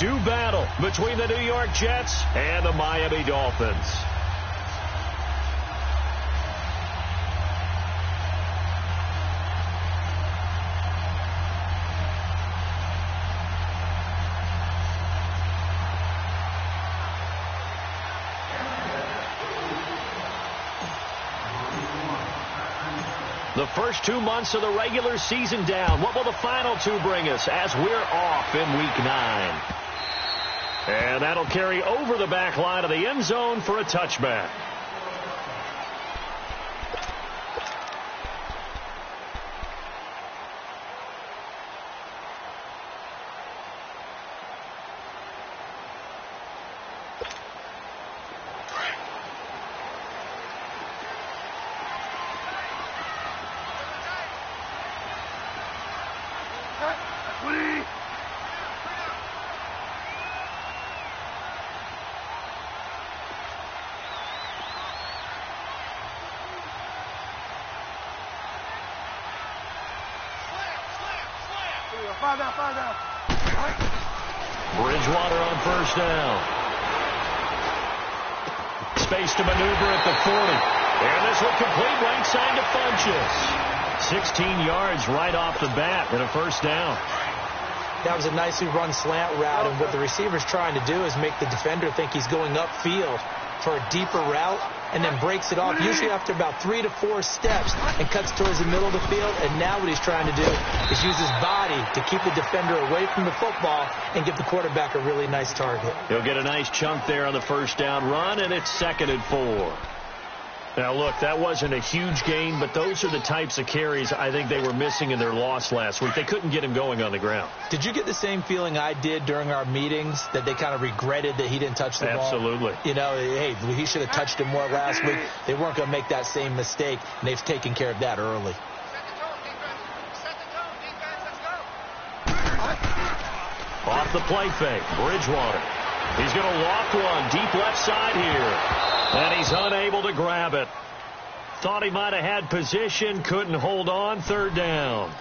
do battle between the New York Jets and the Miami Dolphins. The first 2 months of the regular season down. What will the final 2 bring us as we're off in Week 9? And that'll carry over the back line of the end zone for a touchback. Bridgewater on first down. Space to maneuver at the 40. And this will complete right side to Funchess. 16 yards right off the bat and a first down. That was a nicely run slant route, and what the receiver's trying to do is make the defender think he's going upfield for a deeper route, and then breaks it off, usually after about 3 to 4 steps, and cuts towards the middle of the field. And now what he's trying to do is use his body to keep the defender away from the football and give the quarterback a really nice target. He'll get a nice chunk there on the first down run, and it's 2nd and 4. Now, look, that wasn't a huge gain, but those are the types of carries I think they were missing in their loss last week. They couldn't get him going on the ground. Did you get the same feeling I did during our meetings, that they kind of regretted that he didn't touch the ball? Absolutely. You know, hey, he should have touched it more last week. They weren't going to make that same mistake, and they've taken care of that early. Off the play fake, Bridgewater. He's going to loft one deep left side here. And he's unable to grab it. Thought he might have had position, couldn't hold on, 3rd down.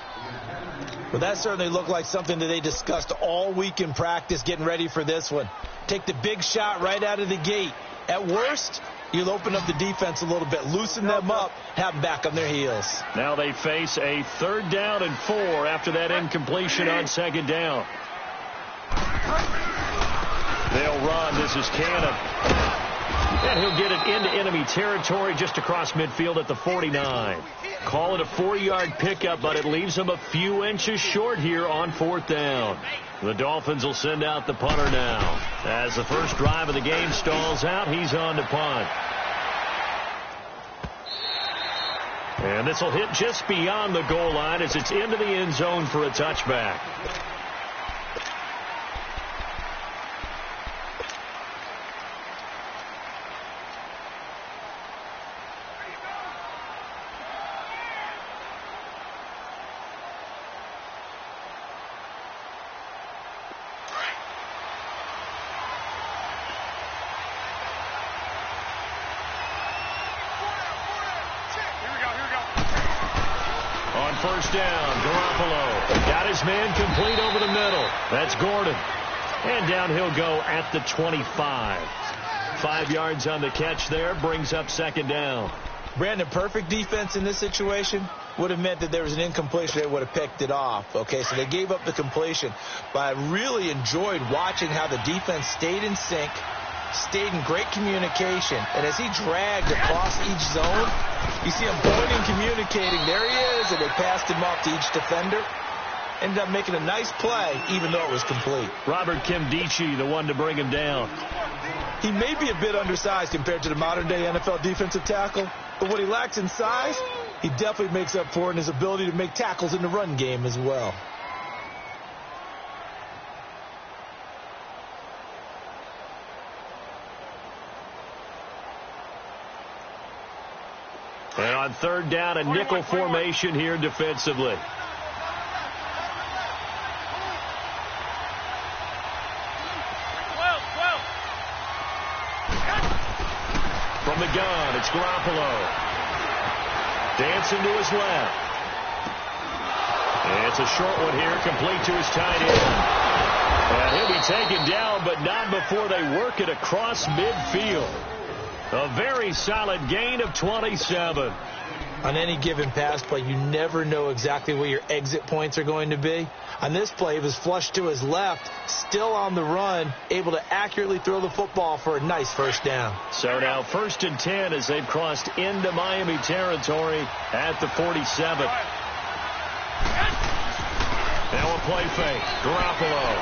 Well, that certainly looked like something that they discussed all week in practice getting ready for this one. Take the big shot right out of the gate. At worst, you'll open up the defense a little bit, loosen them up, have them back on their heels. Now they face a 3rd down and 4 after that incompletion on 2nd down. They'll run. This is Cannon. And he'll get it into enemy territory just across midfield at the 49. Call it a 4-yard pickup, but it leaves him a few inches short here on 4th down. The Dolphins will send out the punter now. As the first drive of the game stalls out, he's on to punt. And this will hit just beyond the goal line as it's into the end zone for a touchback. First down, Garoppolo got his man complete over the middle. That's Gordon. And down he'll go at the 25. 5 yards on the catch there, brings up 2nd down. Brandon, perfect defense in this situation would have meant that there was an incompletion. They would have picked it off. Okay, so they gave up the completion. But I really enjoyed watching how the defense stayed in sync, stayed in great communication, and as he dragged across each zone, you see him pointing, communicating. There he is, and they passed him off to each defender. Ended up making a nice play, even though it was complete. Robert Kimdichie, the one to bring him down. He may be a bit undersized compared to the modern-day NFL defensive tackle, but what he lacks in size, he definitely makes up for in his ability to make tackles in the run game as well. And on 3rd down, a nickel formation here defensively. From the gun, it's Garoppolo. Dancing to his left. And it's a short one here, complete to his tight end. And he'll be taken down, but not before they work it across midfield. A very solid gain of 27. On any given pass play, you never know exactly where your exit points are going to be. On this play, he was flushed to his left, still on the run, able to accurately throw the football for a nice first down. So now 1st and 10 as they've crossed into Miami territory at the 47. Now a play fake. Garoppolo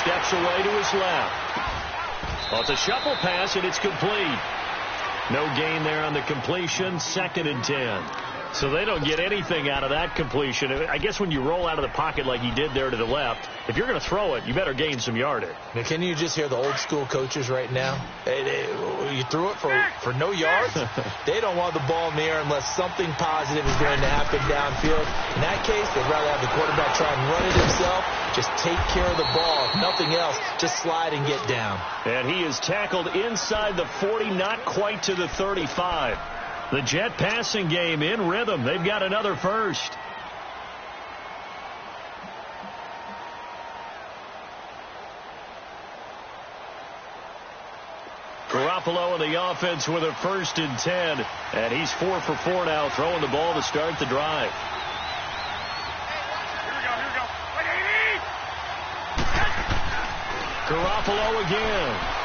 steps away to his left. Well, it's a shuffle pass, and it's complete. No gain there on the completion. 2nd and 10. So they don't get anything out of that completion. I guess when you roll out of the pocket like he did there to the left, if you're going to throw it, you better gain some yardage. Now, can you just hear the old school coaches right now? You threw it for no yards? They don't want the ball in the air unless something positive is going to happen downfield. In that case, they'd rather have the quarterback try and run it himself. Just take care of the ball. If nothing else, just slide and get down. And he is tackled inside the 40, not quite to the 35. The Jet passing game in rhythm. They've got another first. Garoppolo in the offense with a 1st and 10. And he's 4 for 4 now, throwing the ball to start the drive. Garoppolo again.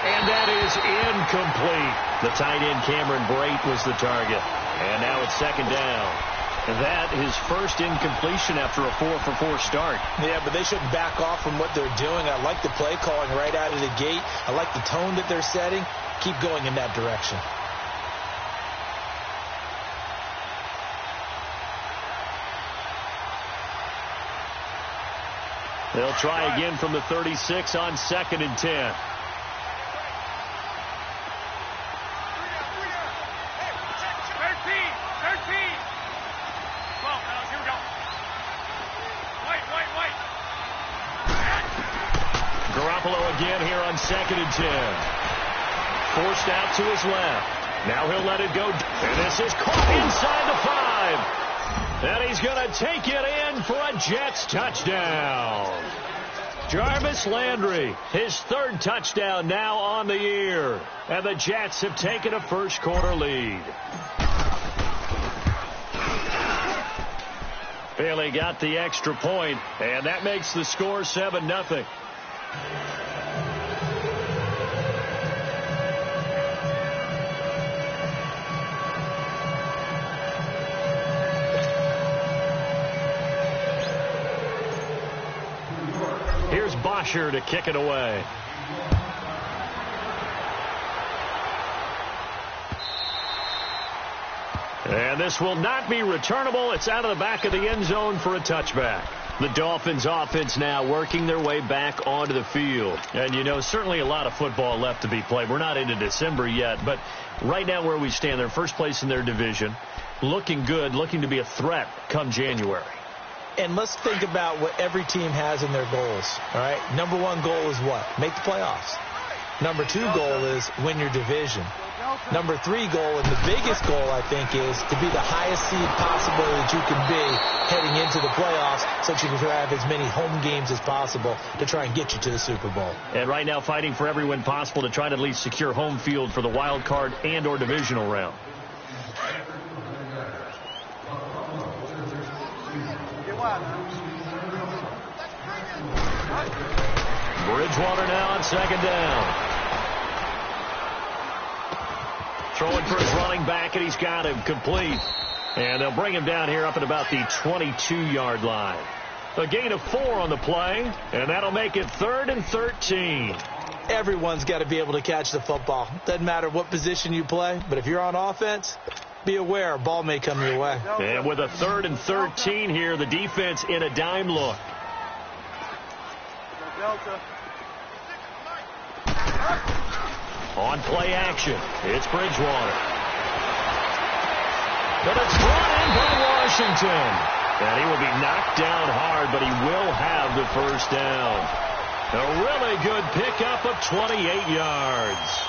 And that is incomplete. The tight end Cameron Brate was the target. And now it's 2nd down. And that is first incompletion after a 4 for 4 start. Yeah, but they shouldn't back off from what they're doing. I like the play calling right out of the gate. I like the tone that they're setting. Keep going in that direction. They'll try again from the 36 on 2nd and 10. Garoppolo again here on 2nd and 10. Forced out to his left. Now he'll let it go. And this is caught inside the 5. And he's going to take it in for a Jets touchdown. Jarvis Landry, his 3rd touchdown now on the year. And the Jets have taken a first quarter lead. Bailey got the extra point, and that makes the score 7-0. Here's Bosher to kick it away. And this will not be returnable. It's out of the back of the end zone for a touchback. The Dolphins offense now working their way back onto the field. And, you know, certainly a lot of football left to be played. We're not into December yet, but right now where we stand, they're first place in their division. Looking good, looking to be a threat come January. And let's think about what every team has in their goals, all right? Number 1 goal is what? Make the playoffs. Number 2 goal is win your division. Number 3 goal, and the biggest goal, I think, is to be the highest seed possible that you can be heading into the playoffs so that you can have as many home games as possible to try and get you to the Super Bowl. And right now fighting for every win possible to try to at least secure home field for the wild card and or divisional round. Bridgewater now on 2nd down. Throwing for his running back, and he's got him complete. And they'll bring him down here up at about the 22-yard line. A gain of 4 on the play, and that'll make it 3rd and 13. Everyone's got to be able to catch the football. Doesn't matter what position you play, but if you're on offense, be aware a ball may come your way. And with a 3rd and 13 here, the defense in a dime look. On play action, it's Bridgewater. But it's brought in by Washington. And he will be knocked down hard, but he will have the first down. A really good pickup of 28 yards.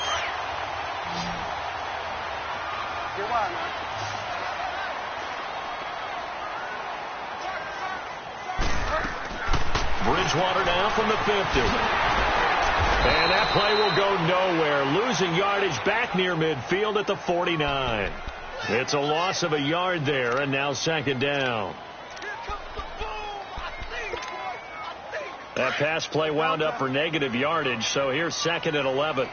Bridgewater now from the 50. And that play will go nowhere, losing yardage back near midfield at the 49. It's a loss of a yard there, and now second down. That pass play wound up for negative yardage, so here's second and 11.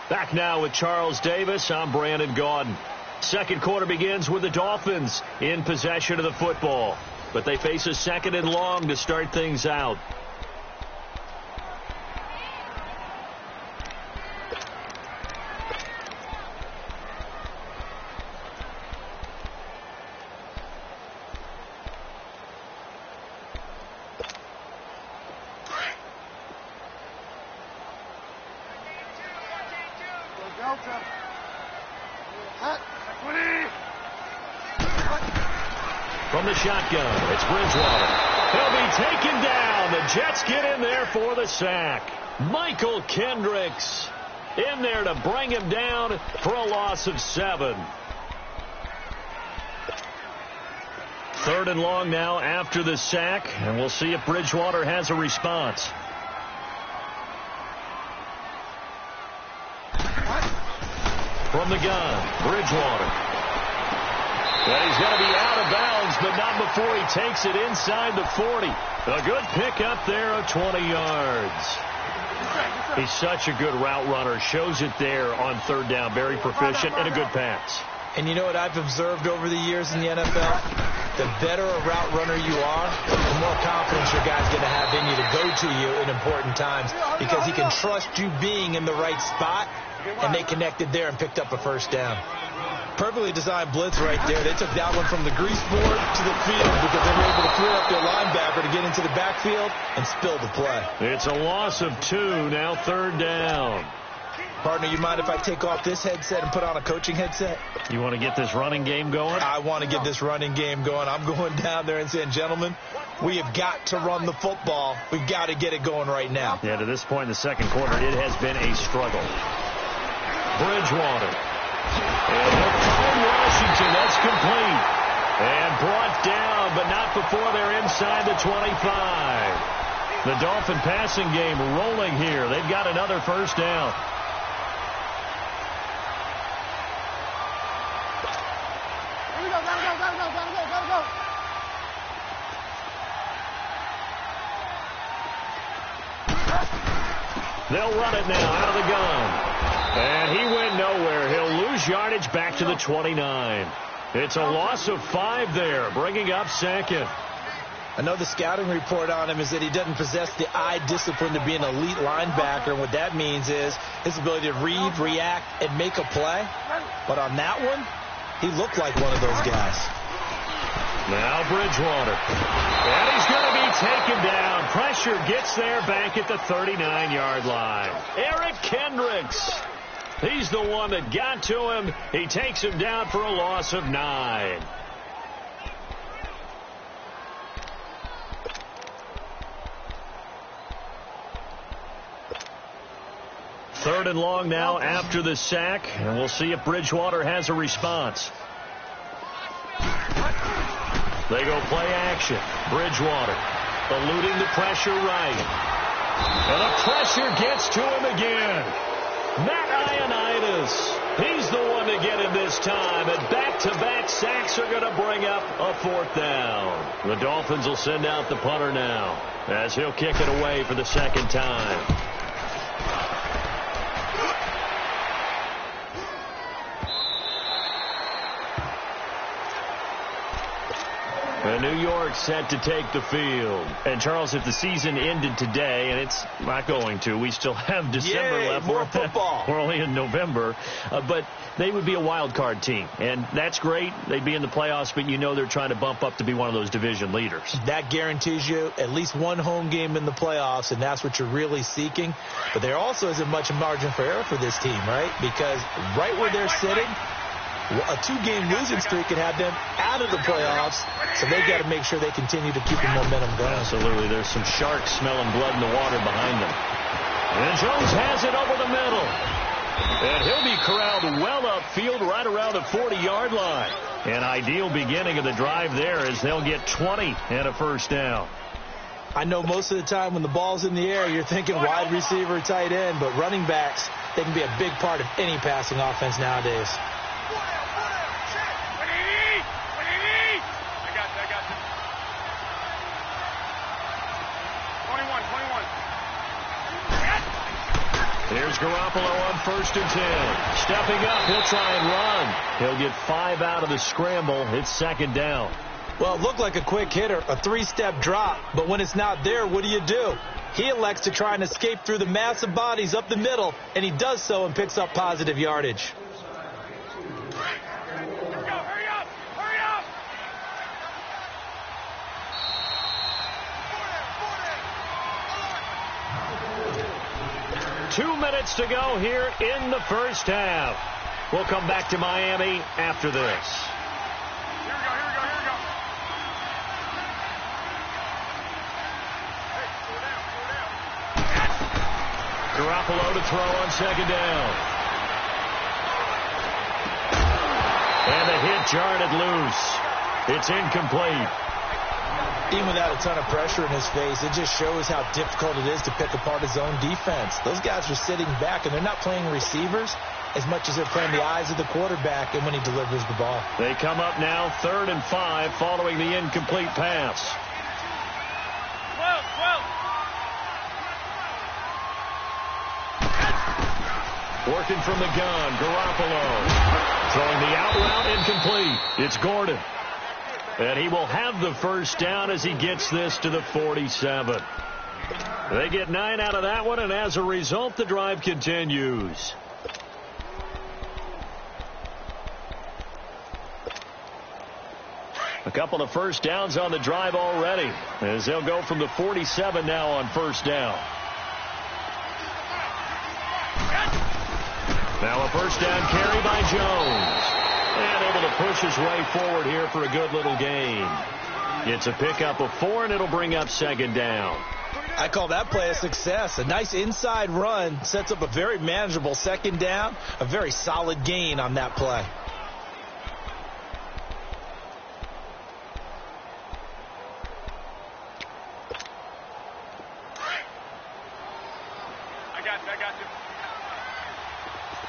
Back now with Charles Davis. I'm Brandon Gaudin. Second quarter begins with the Dolphins in possession of the football, but they face a second and long to start things out. From the shotgun, it's Bridgewater. He'll be taken down. The Jets get in there for the sack. Michael Kendricks in there to bring him down for a loss of 7. Third and long now after the sack, and we'll see if Bridgewater has a response. From the gun, Bridgewater. And he's going to be out of bounds, but not before he takes it inside the 40. A good pickup there of 20 yards. He's such a good route runner. Shows it there on third down. Very proficient and a good pass. And you know what I've observed over the years in the NFL? The better a route runner you are, the more confidence your guy's going to have in you to go to you in important times, because he can trust you being in the right spot, and they connected there and picked up a first down. Perfectly designed blitz right there. They took that one from the grease board to the field because they were able to clear up their linebacker to get into the backfield and spill the play. It's a loss of 2, now third down. Partner, you mind if I take off this headset and put on a coaching headset? You want to get this running game going? I want to get this running game going. I'm going down there and saying, gentlemen, we have got to run the football. We've got to get it going right now. Yeah, to this point in the second quarter, it has been a struggle. Bridgewater. And he'll find Washington. That's complete. And brought down, but not before they're inside the 25. The Dolphin passing game rolling here. They've got another first down. Go. They'll run it now out of the gun. And he went nowhere. He'll lose yardage back to the 29. It's a loss of 5 there, bringing up second. I know the scouting report on him is that he doesn't possess the eye discipline to be an elite linebacker. And what that means is his ability to read, react, and make a play. But on that one, he looked like one of those guys. Now Bridgewater. And he's going to be taken down. Pressure gets there back at the 39-yard line. Eric Kendricks. He's the one that got to him. He takes him down for a loss of 9. Third and long now after the sack, and we'll see if Bridgewater has a response. They go play action. Bridgewater eluding the pressure right. And the pressure gets to him again. Matt Ioannidis. He's the one to get him this time. And back-to-back sacks are going to bring up a fourth down. The Dolphins will send out the punter now as he'll kick it away for the second time. And New York set to take the field. And, Charles, if the season ended today, and it's not going to, we still have December left. More football. We're only in November. But they would be a wild card team. And that's great. They'd be in the playoffs, but you know they're trying to bump up to be one of those division leaders. That guarantees you at least one home game in the playoffs, and that's what you're really seeking. But there also isn't much margin for error for this team, right? Because right where they're sitting, a 2-game losing streak could have them out of the playoffs, so they've got to make sure they continue to keep the momentum going. Absolutely. There's some sharks smelling blood in the water behind them. And Jones has it over the middle. And he'll be corralled well upfield right around the 40-yard line. An ideal beginning of the drive there as they'll get 20 and a first down. I know most of the time when the ball's in the air, you're thinking wide receiver, tight end, but running backs, they can be a big part of any passing offense nowadays. Here's Garoppolo on 1st and 10. Stepping up, he'll try and run. He'll get 5 out of the scramble. It's 2nd down. Well, it looked like a quick hitter, a 3-step drop, but when it's not there, what do? He elects to try and escape through the massive bodies up the middle, and he does so and picks up positive yardage. Hurry up! 2 minutes to go here in the first half. We'll come back to Miami after this. Here we go. Hey, slow down. Garoppolo to throw on 2nd down. And the hit jarred it loose. It's incomplete. Even without a ton of pressure in his face, it just shows how difficult it is to pick apart his own defense. Those guys are sitting back, and they're not playing receivers as much as they're playing the eyes of the quarterback and when he delivers the ball. They come up now 3rd and 5 following the incomplete pass. Working from the gun, Garoppolo. Throwing the out route, incomplete. It's Gordon. And he will have the first down as he gets this to the 47. They get 9 out of that one, and as a result, the drive continues. A couple of first downs on the drive already, as they'll go from the 47 now on 1st down. Now a first down carry by Jones. And able to push his way forward here for a good little gain. It's a pickup of 4, and it'll bring up 2nd down. I call that play a success. A nice inside run sets up a very manageable 2nd down. A very solid gain on that play. I got you.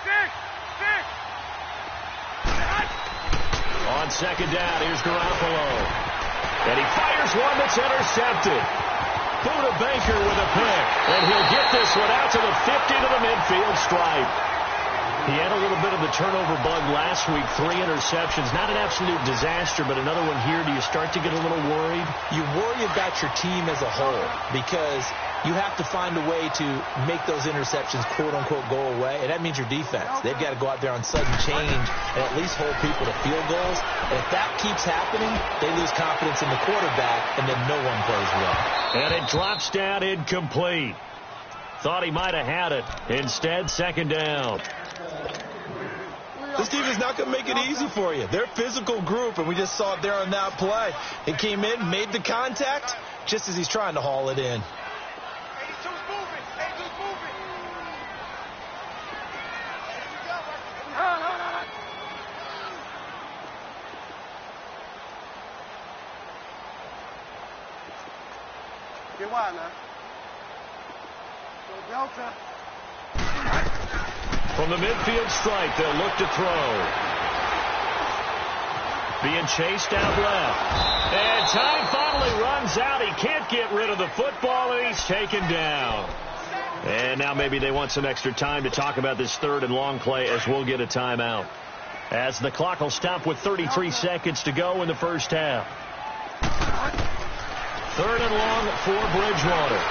6. On 2nd down, here's Garoppolo. And he fires one that's intercepted. Buda Baker with a pick. And he'll get this one out to the 50 to the midfield stripe. He had a little bit of the turnover bug last week. 3 interceptions. Not an absolute disaster, but another one here. Do you start to get a little worried? You worry about your team as a whole because you have to find a way to make those interceptions, quote-unquote, go away. And that means your defense. They've got to go out there on sudden change and at least hold people to field goals. And if that keeps happening, they lose confidence in the quarterback, and then no one plays well. And it drops down incomplete. Thought he might have had it. Instead, 2nd down. This team is not going to make it easy for you. They're a physical group, and we just saw it there on that play. He came in, made the contact, just as he's trying to haul it in. Get wide now. Go Delta. From the midfield stripe, they'll look to throw. Being chased out left. And time finally runs out. He can't get rid of the football, and he's taken down. And now maybe they want some extra time to talk about this 3rd and long play as we'll get a timeout. As the clock will stop with 33 seconds to go in the first half. 3rd and long for Bridgewater.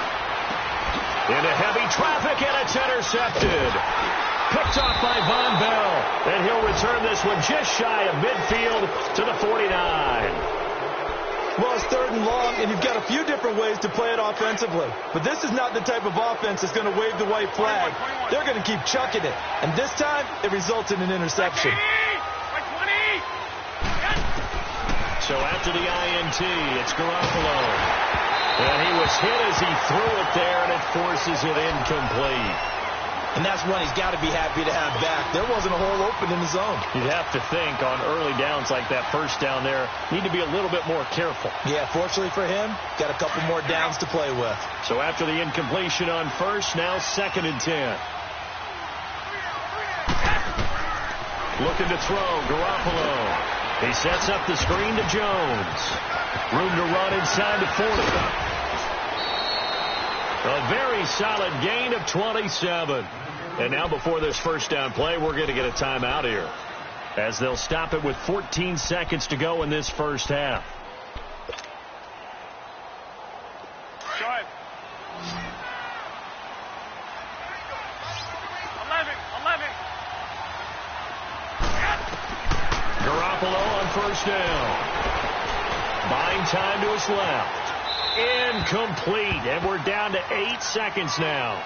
Into heavy traffic, and it's intercepted. Picked off by Von Bell. And he'll return this one just shy of midfield to the 49. Well, it's 3rd and long, and you've got a few different ways to play it offensively. But this is not the type of offense that's going to wave the white flag. They're going to keep chucking it. And this time, it results in an interception. So after the INT, it's Garoppolo. And he was hit as he threw it there, and it forces it incomplete. And that's one he's got to be happy to have back. There wasn't a hole open in the zone. You'd have to think on early downs like that first down there, need to be a little bit more careful. Yeah, fortunately for him, got a couple more downs to play with. So after the incompletion on first, now 2nd and 10. Looking to throw, Garoppolo. He sets up the screen to Jones. Room to run inside the 40. A very solid gain of 27. And now before this first down play, we're going to get a timeout here, as they'll stop it with 14 seconds to go in this first half. Go ahead. 11. Garoppolo on first down. Buying time to his left. Incomplete, and we're down to 8 seconds now.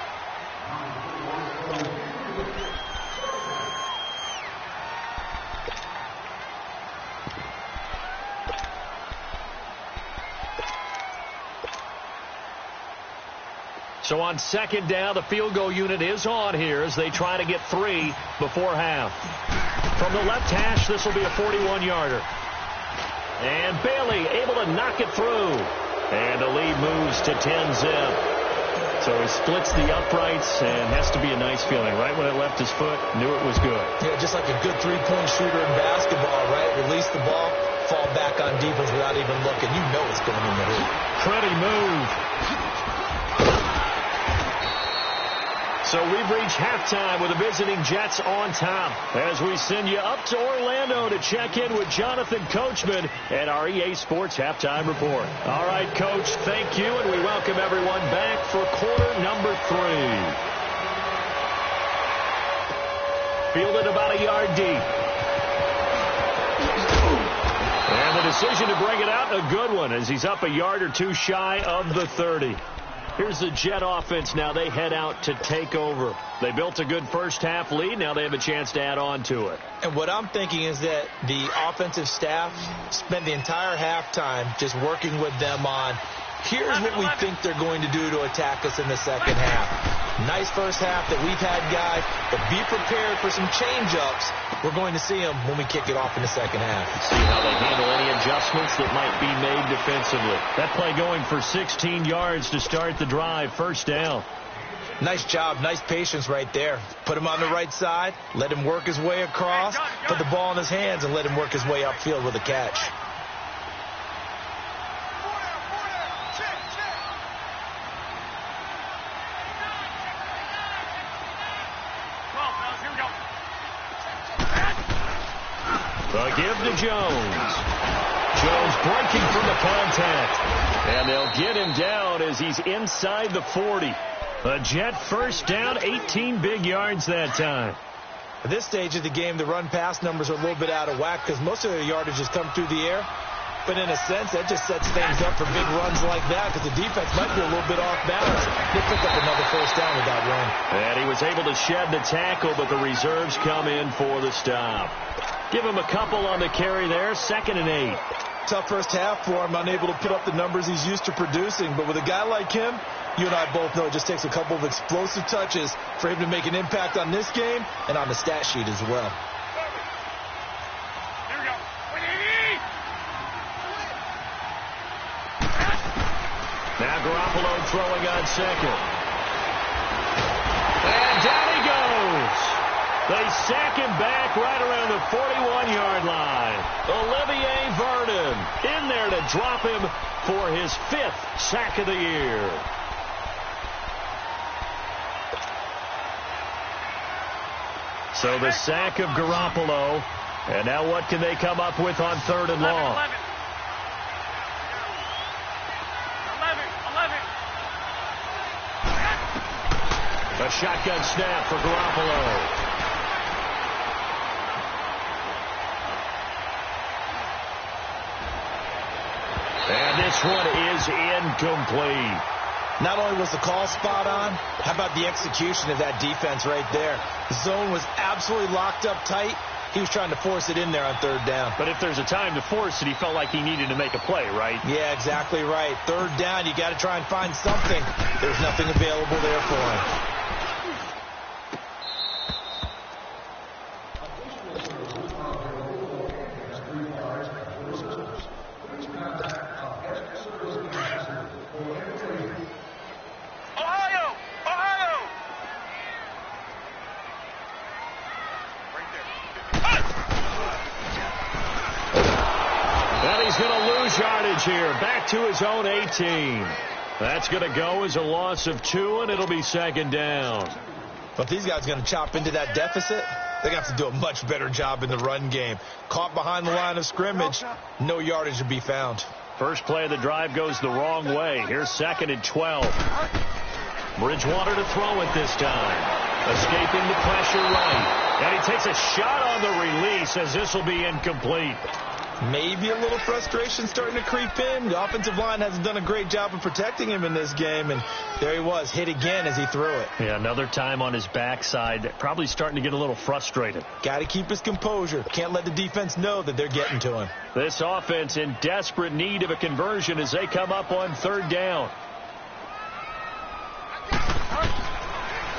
So on 2nd down, the field goal unit is on here as they try to get 3 before half. From the left hash, this will be a 41-yarder. And Bailey able to knock it through. And the lead moves to 10-zip. So he splits the uprights and has to be a nice feeling. Right when it left his foot, knew it was good. Yeah, just like a good three-point shooter in basketball, right? Release the ball, fall back on defense without even looking. You know it's going in the hoop. Pretty move. So we've reached halftime with the visiting Jets on top as we send you up to Orlando to check in with Jonathan Coachman at our EA Sports Halftime Report. All right, Coach, thank you, and we welcome everyone back for quarter number 3. Fielded about a yard deep. And the decision to bring it out, a good one, as he's up a yard or two shy of the 30. Here's the Jet offense now. They head out to take over. They built a good first half lead. Now they have a chance to add on to it. And what I'm thinking is that the offensive staff spent the entire halftime just working with them on, here's what we think they're going to do to attack us in the second half. Nice first half that we've had, guys, but be prepared for some change-ups. We're going to see them when we kick it off in the second half. See how they handle any adjustments that might be made defensively. That play going for 16 yards to start the drive. First down. Nice job. Nice patience right there. Put him on the right side. Let him work his way across. Put the ball in his hands and let him work his way upfield with a catch. The give to Jones. Jones breaking from the contact. And they'll get him down as he's inside the 40. A Jet first down, 18 big yards that time. At this stage of the game, the run-pass numbers are a little bit out of whack because most of their yardage has come through the air. But in a sense, that just sets things up for big runs like that because the defense might be a little bit off balance. They picked up another first down with that run. And he was able to shed the tackle, but the reserves come in for the stop. Give him a couple on the carry there, 2nd and 8. Tough first half for him, unable to put up the numbers he's used to producing. But with a guy like him, you and I both know it just takes a couple of explosive touches for him to make an impact on this game and on the stat sheet as well. Here we go. Now Garoppolo throwing on 2nd. And down he goes. They sack him back right around the 41-yard line. Olivier Vernon in there to drop him for his 5th sack of the year. So the sack of Garoppolo. And now what can they come up with on 3rd and long? 11. A shotgun snap for Garoppolo. And this one is incomplete. Not only was the call spot on, how about the execution of that defense right there? The zone was absolutely locked up tight. He was trying to force it in there on 3rd down. But if there's a time to force it, he felt like he needed to make a play, right? Yeah, exactly right. 3rd down, you got to try and find something. There's nothing available there for him. going to lose yardage here. Back to his own 18. That's going to go as a loss of 2, and it'll be second down. But these guys are going to chop into that deficit. They're going to have to do a much better job in the run game. Caught behind the line of scrimmage, no yardage to be found. First play of the drive goes the wrong way. Here's 2nd and 12. Bridgewater to throw it this time. Escaping the pressure right. And he takes a shot on the release as this will be incomplete. Maybe a little frustration starting to creep in. The offensive line hasn't done a great job of protecting him in this game, and there he was, hit again as he threw it. Yeah, another time on his backside, probably starting to get a little frustrated. Got to keep his composure. Can't let the defense know that they're getting to him. This offense in desperate need of a conversion as they come up on 3rd down.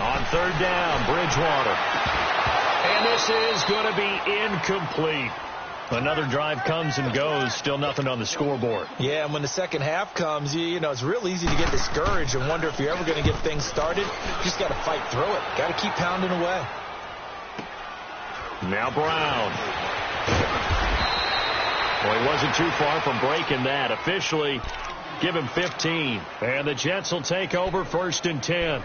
On 3rd down, Bridgewater. And this is going to be incomplete. Another drive comes and goes, still nothing on the scoreboard. Yeah, and when the second half comes, you know, it's real easy to get discouraged and wonder if you're ever going to get things started. You just got to fight through it. Got to keep pounding away. Now Brown. Well, he wasn't too far from breaking that. Officially, give him 15. And the Jets will take over 1st and 10.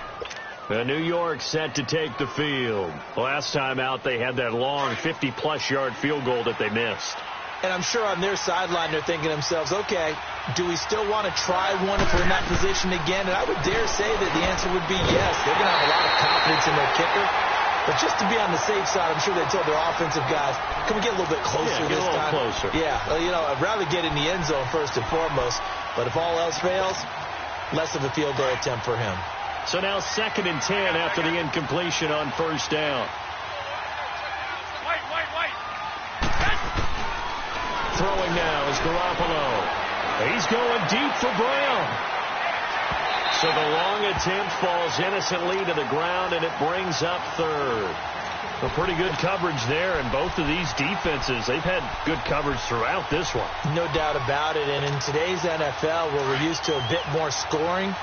New York set to take the field. Last time out, they had that long 50-plus yard field goal that they missed. And I'm sure on their sideline, they're thinking to themselves, okay, do we still want to try one if we're in that position again? And I would dare say that the answer would be yes. They're going to have a lot of confidence in their kicker. But just to be on the safe side, I'm sure they told their offensive guys, can we get a little bit closer this time? Get a little closer. Yeah, well, you know, I'd rather get in the end zone first and foremost. But if all else fails, less of a field goal attempt for him. So now 2nd and 10 after the incompletion on 1st down. Wait. Throwing now is Garoppolo. He's going deep for Brown. So the long attempt falls innocently to the ground, and it brings up 3rd. A pretty good coverage there, and both of these defenses, they've had good coverage throughout this one. No doubt about it, and in today's NFL, where we're used to a bit more scoring,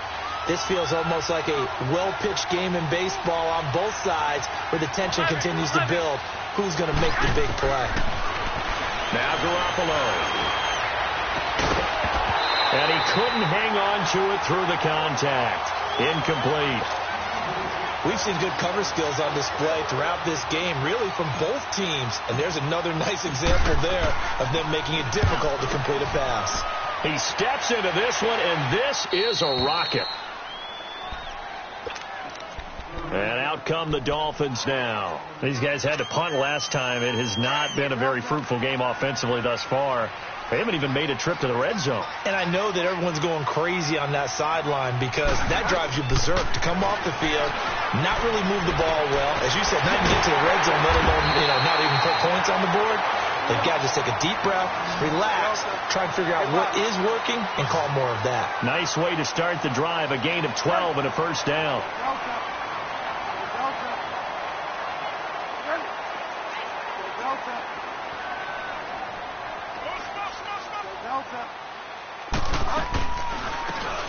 this feels almost like a well-pitched game in baseball on both sides where the tension continues to build. Who's going to make the big play? Now Garoppolo. And he couldn't hang on to it through the contact. Incomplete. We've seen good cover skills on display throughout this game, really from both teams. And there's another nice example there of them making it difficult to complete a pass. He steps into this one, and this is a rocket. And out come the Dolphins now. These guys had to punt last time. It has not been a very fruitful game offensively thus far. They haven't even made a trip to the red zone. And I know that everyone's going crazy on that sideline because that drives you berserk to come off the field, not really move the ball well. As you said, not even get to the red zone, let alone, not even put points on the board. They've got to just take a deep breath, relax, try and figure out what is working, and call more of that. Nice way to start the drive, a gain of 12 and a 1st down.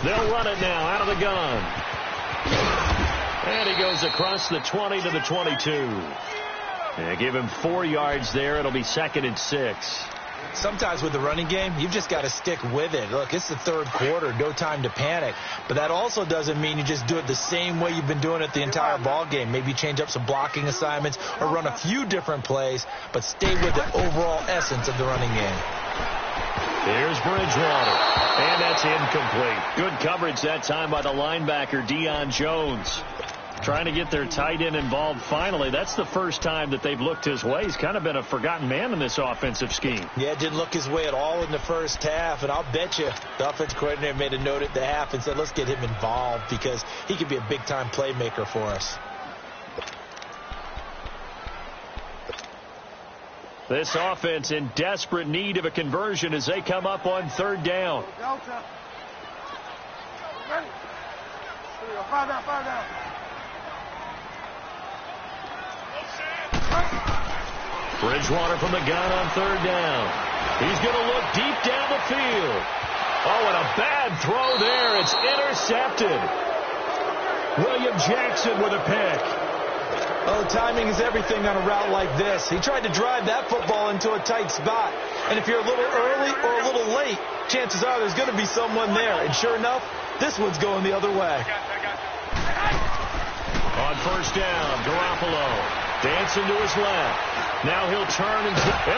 They'll run it now out of the gun. And he goes across the 20 to the 22. And give him 4 yards there. It'll be 2nd and 6. Sometimes with the running game, you've just got to stick with it. Look, it's the 3rd quarter, no time to panic. But that also doesn't mean you just do it the same way you've been doing it the entire ball game. Maybe change up some blocking assignments or run a few different plays, but stay with the overall essence of the running game. Here's Bridgewater, and that's incomplete. Good coverage that time by the linebacker, Deion Jones. Trying to get their tight end involved finally. That's the first time that they've looked his way. He's kind of been a forgotten man in this offensive scheme. Yeah, it didn't look his way at all in the first half, and I'll bet you the offensive coordinator made a note at the half and said, let's get him involved because he could be a big-time playmaker for us. This offense in desperate need of a conversion as they come up on 3rd down. Bridgewater from the gun on 3rd down. He's going to look deep down the field. Oh, and a bad throw there. It's intercepted. William Jackson with a pick. Oh, timing is everything on a route like this. He tried to drive that football into a tight spot. And if you're a little early or a little late, chances are there's going to be someone there. And sure enough, this one's going the other way. On first down, Garoppolo dancing to his left. Now he'll turn, and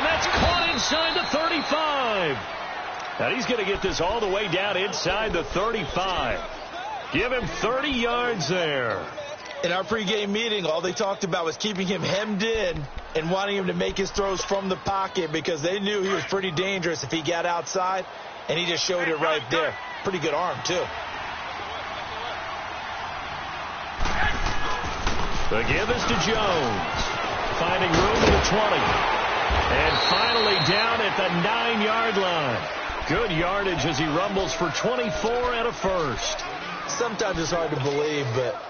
that's caught inside the 35. Now he's going to get this all the way down inside the 35. Give him 30 yards there. In our pregame meeting, all they talked about was keeping him hemmed in and wanting him to make his throws from the pocket because they knew he was pretty dangerous if he got outside, and he just showed it right there. Pretty good arm, too. The give is to Jones. Finding room at the 20. And finally down at the 9-yard line. Good yardage as he rumbles for 24 and a first. Sometimes it's hard to believe, but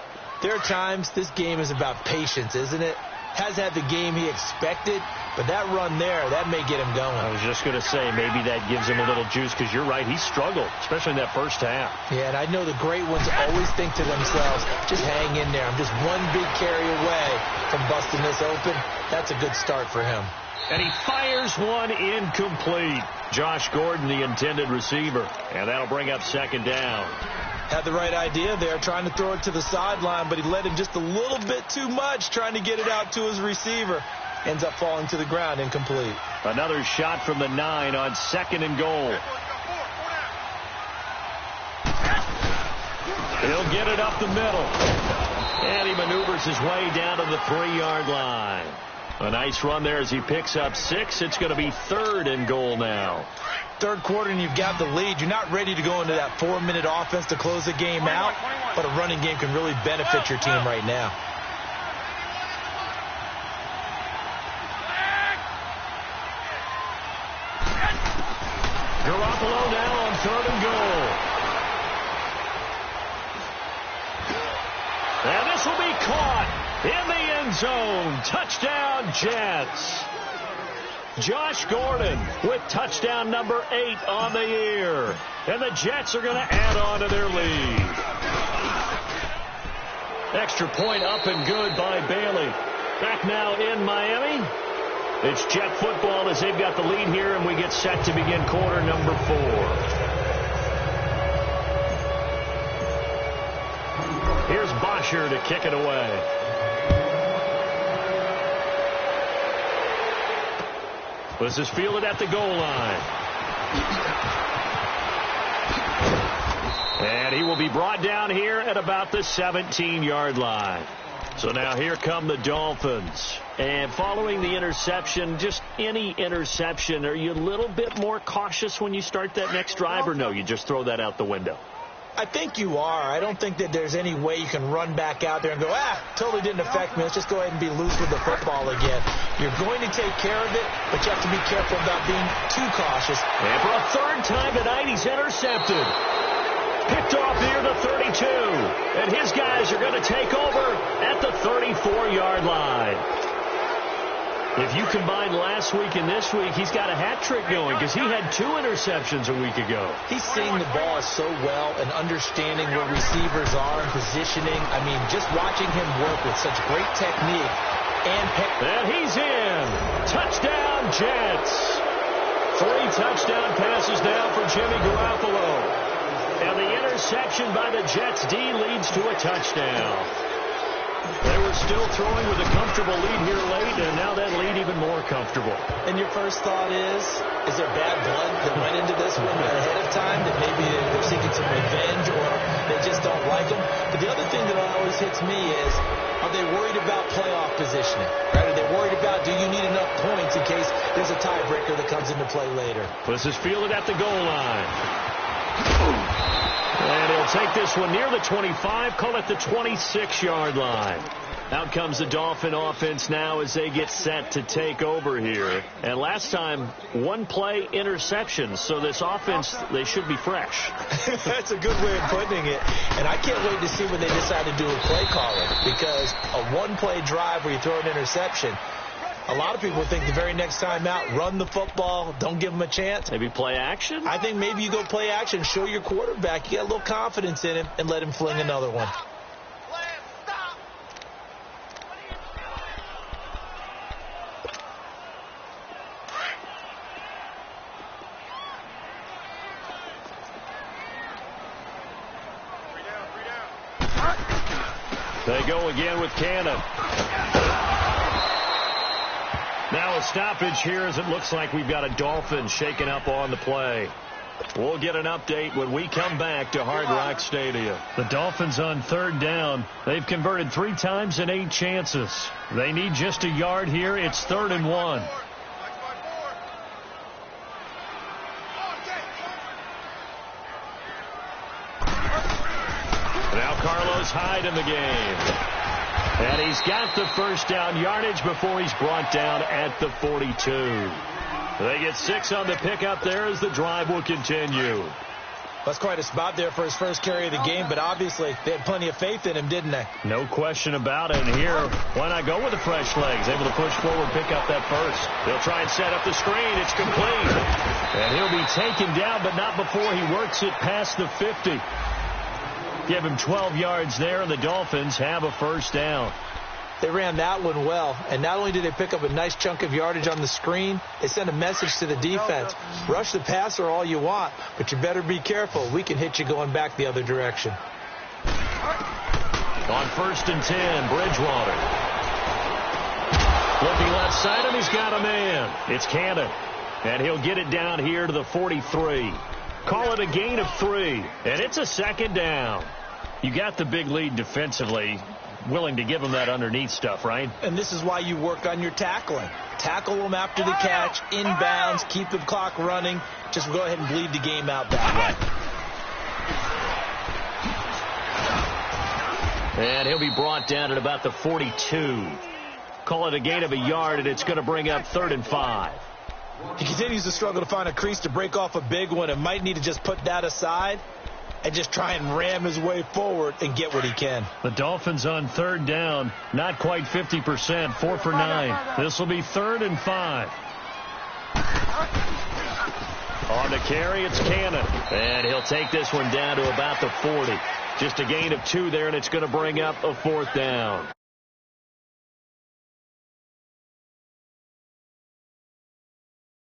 there are times this game is about patience, isn't it? Has had the game he expected, but that run there, that may get him going. I was just going to say, maybe that gives him a little juice, because you're right, he struggled, especially in that first half. Yeah, and I know the great ones always think to themselves, just hang in there. I'm just one big carry away from busting this open. That's a good start for him. And he fires one incomplete. Josh Gordon, the intended receiver. And that'll bring up second down. Had the right idea there, trying to throw it to the sideline, but he let him just a little bit too much, trying to get it out to his receiver. Ends up falling to the ground, incomplete. Another shot from the 9 on second and goal. He'll get it up the middle. And he maneuvers his way down to the 3-yard line. A nice run there as he picks up 6. It's going to be third and goal now. Third quarter and you've got the lead. You're not ready to go into that 4-minute offense to close the game out, but a running game can really benefit your team right now. Garoppolo now on third and goal. And this will be caught in the end zone. Touchdown, Jets. Josh Gordon with touchdown number 8 on the year. And the Jets are going to add on to their lead. Extra point up and good by Bailey. Back now in Miami. It's Jet football as they've got the lead here, and we get set to begin quarter number 4. Here's Bosher to kick it away. This is fielded at the goal line. And he will be brought down here at about the 17-yard line. So now here come the Dolphins. And following the interception, just any interception, are you a little bit more cautious when you start that next drive, or no, you just throw that out the window? I think you are. I don't think that there's any way you can run back out there and go, totally didn't affect me. Let's just go ahead and be loose with the football again. You're going to take care of it, but you have to be careful about being too cautious. And for a third time tonight, he's intercepted. Picked off near the 32. And his guys are going to take over at the 34-yard line. If you combine last week and this week, he's got a hat trick going because he had 2 interceptions a week ago. He's seeing the ball so well and understanding where receivers are and positioning. I mean, just watching him work with such great technique. And he's in. Touchdown, Jets. 3 touchdown passes now for Jimmy Garoppolo. And the interception by the Jets D leads to a touchdown. They were still throwing with a comfortable lead here late, and now that lead even more comfortable. And your first thought is there bad blood that went into this one ahead of time, that maybe they're seeking some revenge or they just don't like them? But the other thing that always hits me is, are they worried about playoff positioning? Right? Are they worried about, do you need enough points in case there's a tiebreaker that comes into play later? This is fielded at the goal line. And he'll take this one near the 25, call it the 26-yard line. Out comes the Dolphin offense now as they get set to take over here. And last time, 1-play interceptions, so this offense, they should be fresh. That's a good way of putting it. And I can't wait to see when they decide to do a play calling, because a 1-play drive where you throw an interception, a lot of people think the very next time out, run the football, don't give them a chance. Maybe play action? I think maybe you go play action, show your quarterback you got a little confidence in him, and let him fling another one. They go again with Cannon. Now a stoppage here as it looks like we've got a Dolphin shaken up on the play. We'll get an update when we come back to Hard Rock Stadium. The Dolphins on third down. They've converted 3 times in 8 chances. They need just a yard here. It's 3rd and 1. Now Carlos Hyde in the game. And he's got the first down yardage before he's brought down at the 42. They get 6 on the pickup there as the drive will continue. That's quite a spot there for his first carry of the game, but obviously they had plenty of faith in him, didn't they? No question about it. And here, why not go with the fresh legs? Able to push forward, pick up that first. They'll try and set up the screen. It's complete. And he'll be taken down, but not before he works it past the 50. Give him 12 yards there, and the Dolphins have a first down. They ran that one well, and not only did they pick up a nice chunk of yardage on the screen, they sent a message to the defense. Rush the passer all you want, but you better be careful. We can hit you going back the other direction. On 1st and 10, Bridgewater. Looking left side, and he's got a man. It's Cannon, and he'll get it down here to the 43. Call it a gain of 3, and it's a 2nd down. You got the big lead defensively. Willing to give them that underneath stuff, right? And this is why you work on your tackling. Tackle them after the catch, inbounds, keep the clock running. Just go ahead and bleed the game out that way. And he'll be brought down at about the 42. Call it a gain of a yard, and it's going to bring up 3rd and 5. He continues to struggle to find a crease to break off a big one and might need to just put that aside and just try and ram his way forward and get what he can. The Dolphins on 3rd down, not quite 50%, 4 for 9. This will be 3rd and 5. On the carry, it's Cannon. And he'll take this one down to about the 40. Just a gain of 2 there, and it's going to bring up a 4th down.